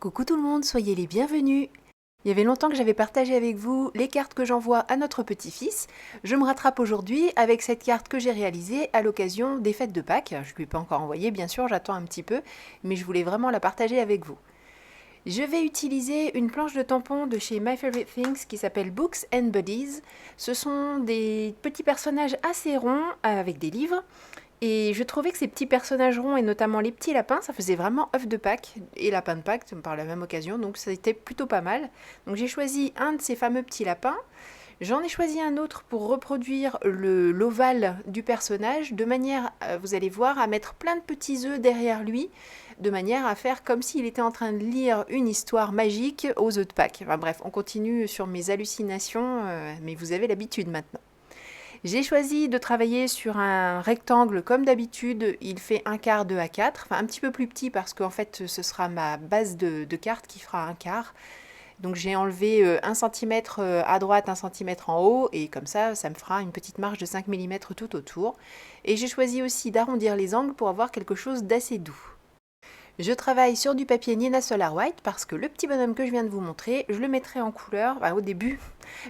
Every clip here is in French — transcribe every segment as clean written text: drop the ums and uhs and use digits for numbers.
Coucou tout le monde, soyez les bienvenus. Il y avait longtemps que j'avais partagé avec vous les cartes que j'envoie à notre petit-fils. Je me rattrape aujourd'hui avec cette carte que j'ai réalisée à l'occasion des fêtes de Pâques. Je ne lui ai pas encore envoyée, bien sûr, j'attends un petit peu, mais je voulais vraiment la partager avec vous. Je vais utiliser une planche de tampons de chez My Favorite Things qui s'appelle Books and Buddies. Ce sont des petits personnages assez ronds avec des livres. Et je trouvais que ces petits personnages ronds, et notamment les petits lapins, ça faisait vraiment œuf de Pâques et lapin de Pâques par la même occasion, donc ça était plutôt pas mal. Donc j'ai choisi un de ces fameux petits lapins. J'en ai choisi un autre pour reproduire l'ovale du personnage, de manière, vous allez voir, à mettre plein de petits œufs derrière lui, de manière à faire comme s'il était en train de lire une histoire magique aux œufs de Pâques. Enfin bref, on continue sur mes hallucinations, mais vous avez l'habitude maintenant. J'ai choisi de travailler sur un rectangle comme d'habitude, il fait 1/4 de A4, enfin un petit peu plus petit parce qu'en fait ce sera ma base de carte qui fera 1/4. Donc j'ai enlevé 1 cm à droite, 1 cm en haut et comme ça me fera une petite marge de 5 mm tout autour. Et j'ai choisi aussi d'arrondir les angles pour avoir quelque chose d'assez doux. Je travaille sur du papier Nina Solar White parce que le petit bonhomme que je viens de vous montrer, je le mettrai en couleur, au début,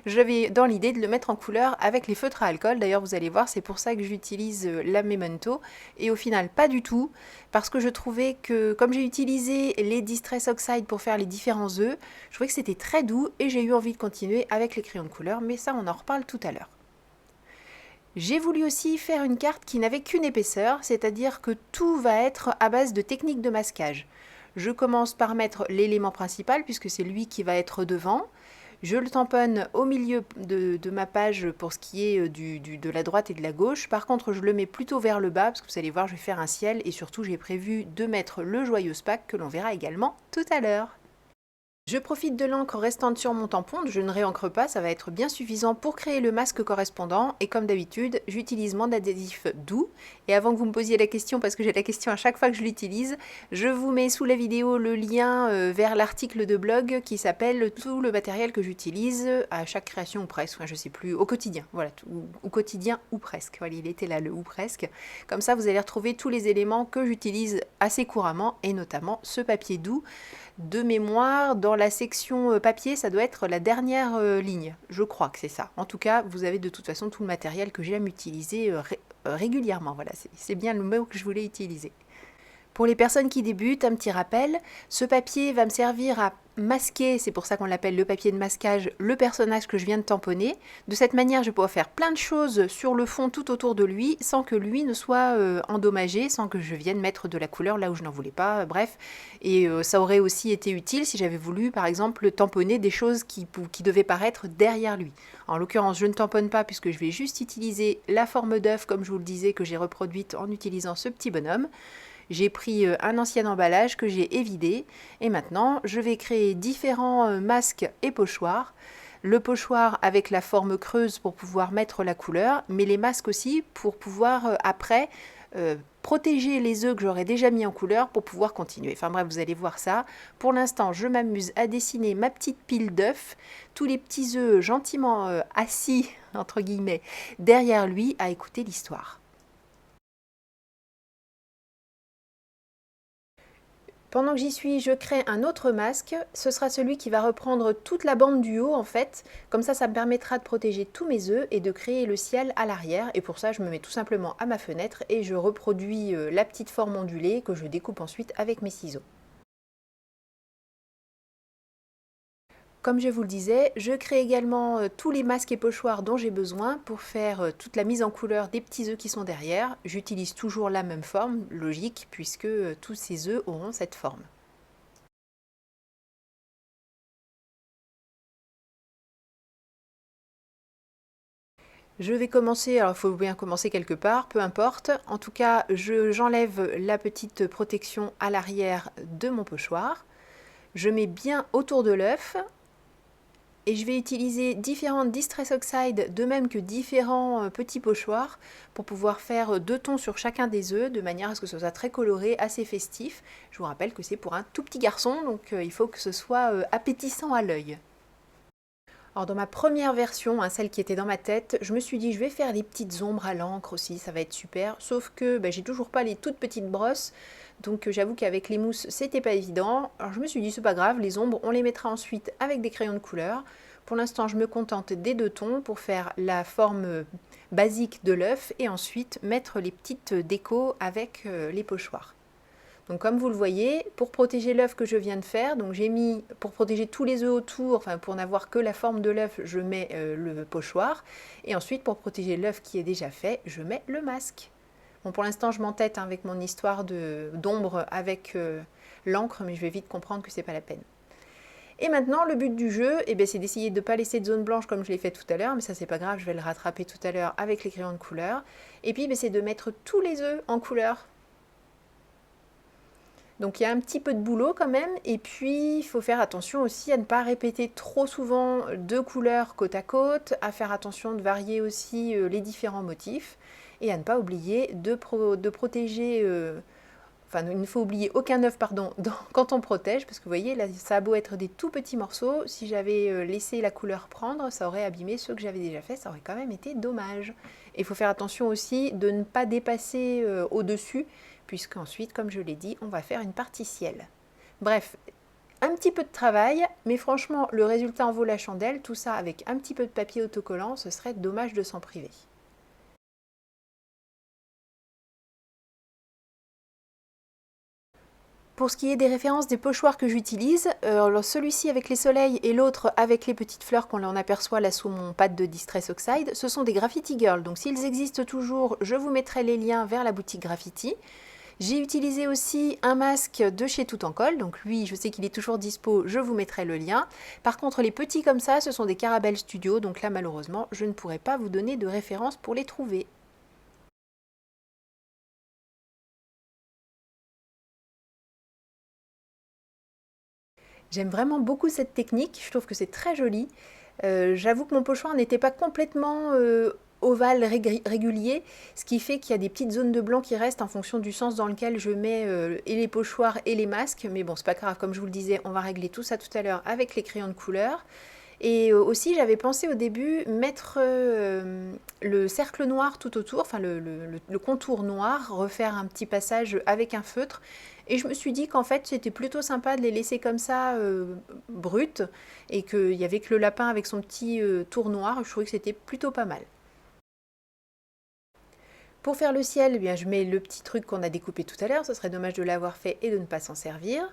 j'avais dans l'idée de le mettre en couleur avec les feutres à alcool. D'ailleurs, vous allez voir, c'est pour ça que j'utilise la Memento. Et au final, pas du tout, parce que je trouvais que, comme j'ai utilisé les Distress Oxide pour faire les différents œufs, je trouvais que c'était très doux et j'ai eu envie de continuer avec les crayons de couleur, mais ça, on en reparle tout à l'heure. J'ai voulu aussi faire une carte qui n'avait qu'une épaisseur, c'est-à-dire que tout va être à base de techniques de masquage. Je commence par mettre l'élément principal, puisque c'est lui qui va être devant. Je le tamponne au milieu de ma page pour ce qui est de la droite et de la gauche. Par contre, je le mets plutôt vers le bas, parce que vous allez voir, je vais faire un ciel. Et surtout, j'ai prévu de mettre le joyeuse Pâques, que l'on verra également tout à l'heure. Je profite de l'encre restante sur mon tampon, je ne réencre pas, ça va être bien suffisant pour créer le masque correspondant. Et comme d'habitude, j'utilise mon adhésif doux. Et avant que vous me posiez la question, parce que j'ai la question à chaque fois que je l'utilise, je vous mets sous la vidéo le lien vers l'article de blog qui s'appelle tout le matériel que j'utilise à chaque création ou presque, enfin, je sais plus, au quotidien. Voilà, au quotidien ou presque. Voilà, il était là le ou presque. Comme ça, vous allez retrouver tous les éléments que j'utilise assez couramment et notamment ce papier doux. De mémoire, dans la section papier, ça doit être la dernière ligne. Je crois que c'est ça. En tout cas, vous avez de toute façon tout le matériel que j'aime utiliser régulièrement. Voilà, c'est bien le mot que je voulais utiliser. Pour les personnes qui débutent, un petit rappel, ce papier va me servir à masquer, c'est pour ça qu'on l'appelle le papier de masquage, le personnage que je viens de tamponner. De cette manière, je vais pouvoir faire plein de choses sur le fond tout autour de lui, sans que lui ne soit endommagé, sans que je vienne mettre de la couleur là où je n'en voulais pas, bref. Et ça aurait aussi été utile si j'avais voulu, par exemple, tamponner des choses qui devaient paraître derrière lui. En l'occurrence, je ne tamponne pas puisque je vais juste utiliser la forme d'œuf, comme je vous le disais, que j'ai reproduite en utilisant ce petit bonhomme. J'ai pris un ancien emballage que j'ai évidé et maintenant je vais créer différents masques et pochoirs. Le pochoir avec la forme creuse pour pouvoir mettre la couleur, mais les masques aussi pour pouvoir après protéger les œufs que j'aurais déjà mis en couleur pour pouvoir continuer. Enfin bref, vous allez voir ça. Pour l'instant, je m'amuse à dessiner ma petite pile d'œufs, tous les petits œufs gentiment assis, entre guillemets, derrière lui à écouter l'histoire. Pendant que j'y suis, je crée un autre masque. Ce sera celui qui va reprendre toute la bande du haut en fait. Comme ça me permettra de protéger tous mes œufs et de créer le ciel à l'arrière. Et pour ça, je me mets tout simplement à ma fenêtre et je reproduis la petite forme ondulée que je découpe ensuite avec mes ciseaux. Comme je vous le disais, je crée également tous les masques et pochoirs dont j'ai besoin pour faire toute la mise en couleur des petits œufs qui sont derrière. J'utilise toujours la même forme, logique, puisque tous ces œufs auront cette forme. Je vais commencer, alors il faut bien commencer quelque part, peu importe. En tout cas, j'enlève la petite protection à l'arrière de mon pochoir. Je mets bien autour de l'œuf. Et je vais utiliser différentes Distress Oxide, de même que différents petits pochoirs, pour pouvoir faire 2 tons sur chacun des œufs, de manière à ce que ce soit très coloré, assez festif. Je vous rappelle que c'est pour un tout petit garçon, donc il faut que ce soit appétissant à l'œil. Alors dans ma première version, hein, celle qui était dans ma tête, je me suis dit je vais faire des petites ombres à l'encre aussi, ça va être super. Sauf que j'ai toujours pas les toutes petites brosses, donc j'avoue qu'avec les mousses c'était pas évident. Alors je me suis dit c'est pas grave, les ombres on les mettra ensuite avec des crayons de couleur. Pour l'instant je me contente des deux tons pour faire la forme basique de l'œuf et ensuite mettre les petites décos avec les pochoirs. Donc comme vous le voyez, pour protéger l'œuf que je viens de faire, donc j'ai mis, pour protéger tous les œufs autour, enfin pour n'avoir que la forme de l'œuf, je mets le pochoir. Et ensuite pour protéger l'œuf qui est déjà fait, je mets le masque. Bon pour l'instant je m'entête avec mon histoire d'ombre avec l'encre, mais je vais vite comprendre que c'est pas la peine. Et maintenant le but du jeu, c'est d'essayer de ne pas laisser de zone blanche comme je l'ai fait tout à l'heure, mais ça c'est pas grave, je vais le rattraper tout à l'heure avec les crayons de couleur. Et puis c'est de mettre tous les œufs en couleur. Donc il y a un petit peu de boulot quand même, et puis il faut faire attention aussi à ne pas répéter trop souvent deux couleurs côte à côte, à faire attention de varier aussi les différents motifs, et à ne pas oublier de protéger, il ne faut oublier aucun œuf quand on protège, parce que vous voyez là ça a beau être des tout petits morceaux, si j'avais laissé la couleur prendre, ça aurait abîmé ceux que j'avais déjà fait, ça aurait quand même été dommage. Et il faut faire attention aussi de ne pas dépasser au-dessus, puisqu'ensuite, comme je l'ai dit, on va faire une partie ciel. Bref, un petit peu de travail, mais franchement, le résultat en vaut la chandelle. Tout ça avec un petit peu de papier autocollant, ce serait dommage de s'en priver. Pour ce qui est des références des pochoirs que j'utilise, celui-ci avec les soleils et l'autre avec les petites fleurs qu'on en aperçoit là sous mon pad de Distress Oxide, ce sont des Graffiti Girl. Donc s'ils existent toujours, je vous mettrai les liens vers la boutique Graffiti. J'ai utilisé aussi un masque de chez Tout en Colle, donc lui je sais qu'il est toujours dispo, je vous mettrai le lien. Par contre les petits comme ça, ce sont des Caramel Studio, donc là malheureusement je ne pourrai pas vous donner de référence pour les trouver. J'aime vraiment beaucoup cette technique, je trouve que c'est très joli. J'avoue que mon pochoir n'était pas complètement ovale régulier, ce qui fait qu'il y a des petites zones de blanc qui restent en fonction du sens dans lequel je mets et les pochoirs et les masques. Mais bon, c'est pas grave, comme je vous le disais, on va régler tout ça tout à l'heure avec les crayons de couleur. Et aussi, j'avais pensé au début mettre le cercle noir tout autour, enfin le contour noir, refaire un petit passage avec un feutre. Et je me suis dit qu'en fait, c'était plutôt sympa de les laisser comme ça, bruts, et qu'il n'y avait que le lapin avec son petit tour noir. Je trouvais que c'était plutôt pas mal. Pour faire le ciel, eh bien, je mets le petit truc qu'on a découpé tout à l'heure. Ce serait dommage de l'avoir fait et de ne pas s'en servir.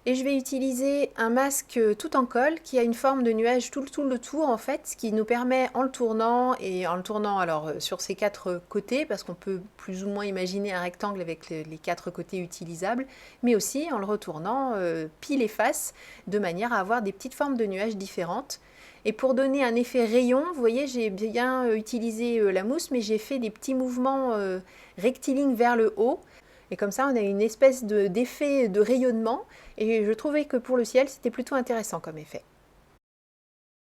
Et je vais utiliser un masque tout en colle qui a une forme de nuage tout le tour en fait, ce qui nous permet en le tournant alors sur ses quatre côtés, parce qu'on peut plus ou moins imaginer un rectangle avec les quatre côtés utilisables, mais aussi en le retournant pile et face, de manière à avoir des petites formes de nuages différentes. Et pour donner un effet rayon, vous voyez, j'ai bien utilisé la mousse, mais j'ai fait des petits mouvements rectilignes vers le haut. Et comme ça, on a une espèce d'effet de rayonnement. Et je trouvais que pour le ciel, c'était plutôt intéressant comme effet.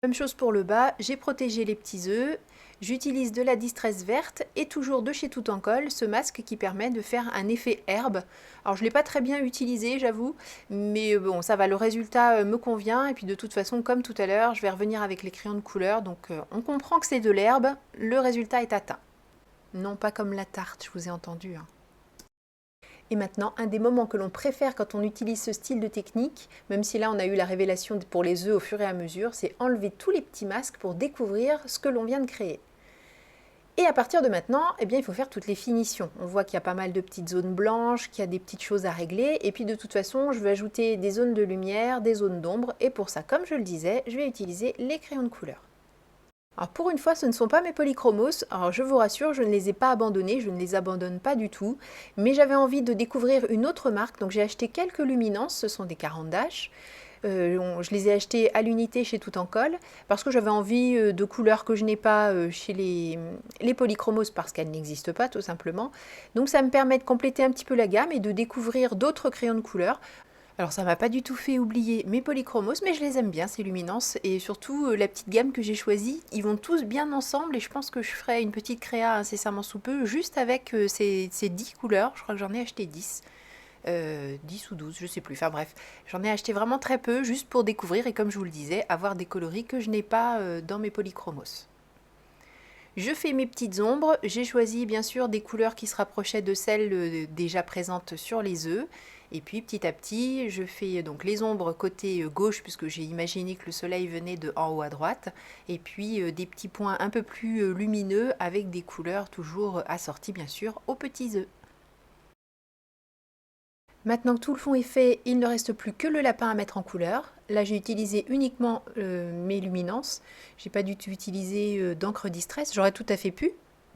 Même chose pour le bas, j'ai protégé les petits œufs. J'utilise de la distress verte et toujours de chez Tout en Colle, ce masque qui permet de faire un effet herbe. Alors je ne l'ai pas très bien utilisé, j'avoue, mais bon, ça va, le résultat me convient. Et puis de toute façon, comme tout à l'heure, je vais revenir avec les crayons de couleur. Donc on comprend que c'est de l'herbe, le résultat est atteint. Non pas comme la tarte, je vous ai entendu. Hein. Et maintenant, un des moments que l'on préfère quand on utilise ce style de technique, même si là on a eu la révélation pour les œufs au fur et à mesure, c'est enlever tous les petits masques pour découvrir ce que l'on vient de créer. Et à partir de maintenant, il faut faire toutes les finitions. On voit qu'il y a pas mal de petites zones blanches, qu'il y a des petites choses à régler. Et puis de toute façon, je vais ajouter des zones de lumière, des zones d'ombre. Et pour ça, comme je le disais, je vais utiliser les crayons de couleur. Alors pour une fois, ce ne sont pas mes polychromos. Alors je vous rassure, je ne les ai pas abandonnés, je ne les abandonne pas du tout. Mais j'avais envie de découvrir une autre marque, donc j'ai acheté quelques luminances, ce sont des Caran d'Ache. Je les ai achetés à l'unité chez Tout en Colle, parce que j'avais envie de couleurs que je n'ai pas chez les polychromos, parce qu'elles n'existent pas tout simplement. Donc ça me permet de compléter un petit peu la gamme et de découvrir d'autres crayons de couleur. Alors ça m'a pas du tout fait oublier mes polychromos, mais je les aime bien ces luminances, et surtout la petite gamme que j'ai choisie, ils vont tous bien ensemble, et je pense que je ferai une petite créa incessamment sous peu, juste avec ces 10 couleurs, je crois que j'en ai acheté 10. 10 ou 12, je sais plus, enfin bref. J'en ai acheté vraiment très peu, juste pour découvrir et comme je vous le disais, avoir des coloris que je n'ai pas dans mes polychromos. Je fais mes petites ombres, j'ai choisi bien sûr des couleurs qui se rapprochaient de celles déjà présentes sur les œufs. Et puis petit à petit, je fais donc les ombres côté gauche puisque j'ai imaginé que le soleil venait de en haut à droite. Et puis des petits points un peu plus lumineux avec des couleurs toujours assorties bien sûr aux petits œufs. Maintenant que tout le fond est fait, il ne reste plus que le lapin à mettre en couleur. Là, j'ai utilisé uniquement mes luminances. J'ai pas du tout utilisé d'encre distress. J'aurais tout à fait pu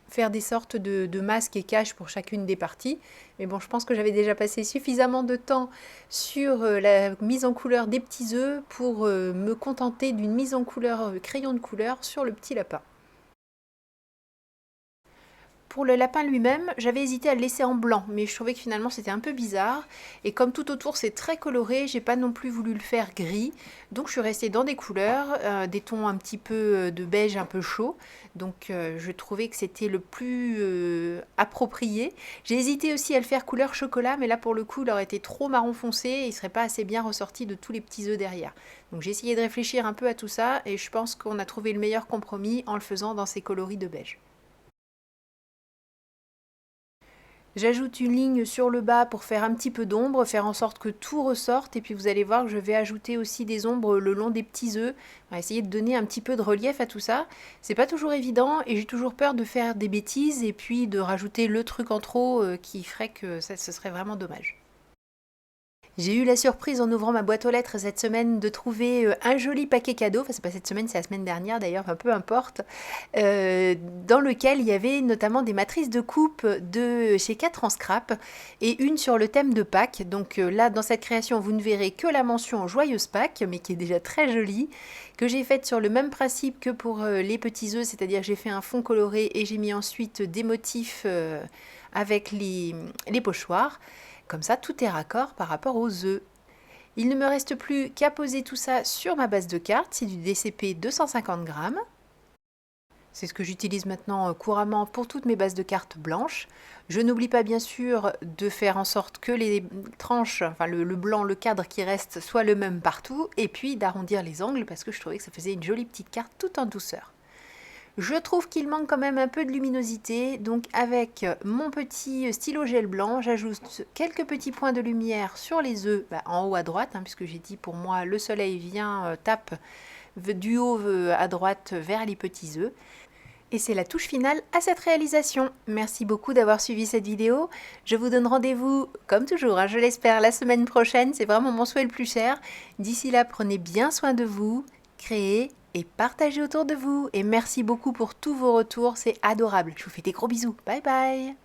faire des sortes de masques et caches pour chacune des parties. Mais bon, je pense que j'avais déjà passé suffisamment de temps sur la mise en couleur des petits œufs pour me contenter d'une mise en couleur crayon de couleur sur le petit lapin. Pour le lapin lui-même, j'avais hésité à le laisser en blanc, mais je trouvais que finalement c'était un peu bizarre. Et comme tout autour c'est très coloré, j'ai pas non plus voulu le faire gris. Donc je suis restée dans des couleurs, des tons un petit peu de beige un peu chaud. Donc je trouvais que c'était le plus approprié. J'ai hésité aussi à le faire couleur chocolat, mais là pour le coup il aurait été trop marron foncé et il serait pas assez bien ressorti de tous les petits œufs derrière. Donc j'ai essayé de réfléchir un peu à tout ça et je pense qu'on a trouvé le meilleur compromis en le faisant dans ces coloris de beige. J'ajoute une ligne sur le bas pour faire un petit peu d'ombre, faire en sorte que tout ressorte et puis vous allez voir que je vais ajouter aussi des ombres le long des petits œufs. On va essayer de donner un petit peu de relief à tout ça. C'est pas toujours évident et j'ai toujours peur de faire des bêtises et puis de rajouter le truc en trop qui ferait que ça, ce serait vraiment dommage. J'ai eu la surprise en ouvrant ma boîte aux lettres cette semaine de trouver un joli paquet cadeau, enfin c'est pas cette semaine, c'est la semaine dernière d'ailleurs, enfin peu importe, dans lequel il y avait notamment des matrices de coupe de chez 4 en scrap et une sur le thème de Pâques. Donc là dans cette création vous ne verrez que la mention Joyeuse Pâques, mais qui est déjà très jolie, que j'ai faite sur le même principe que pour les petits œufs, c'est-à-dire que j'ai fait un fond coloré et j'ai mis ensuite des motifs avec les pochoirs. Comme ça, tout est raccord par rapport aux œufs. Il ne me reste plus qu'à poser tout ça sur ma base de cartes. C'est du DCP 250 grammes. C'est ce que j'utilise maintenant couramment pour toutes mes bases de cartes blanches. Je n'oublie pas bien sûr de faire en sorte que les tranches, enfin le blanc, le cadre qui reste, soit le même partout. Et puis d'arrondir les angles parce que je trouvais que ça faisait une jolie petite carte tout en douceur. Je trouve qu'il manque quand même un peu de luminosité, donc avec mon petit stylo gel blanc, j'ajoute quelques petits points de lumière sur les œufs, en haut à droite, puisque j'ai dit pour moi le soleil vient, tape du haut à droite vers les petits œufs. Et c'est la touche finale à cette réalisation. Merci beaucoup d'avoir suivi cette vidéo. Je vous donne rendez-vous, comme toujours, je l'espère, la semaine prochaine. C'est vraiment mon souhait le plus cher. D'ici là, prenez bien soin de vous, créez et partagez autour de vous. Et merci beaucoup pour tous vos retours, c'est adorable. Je vous fais des gros bisous. Bye bye!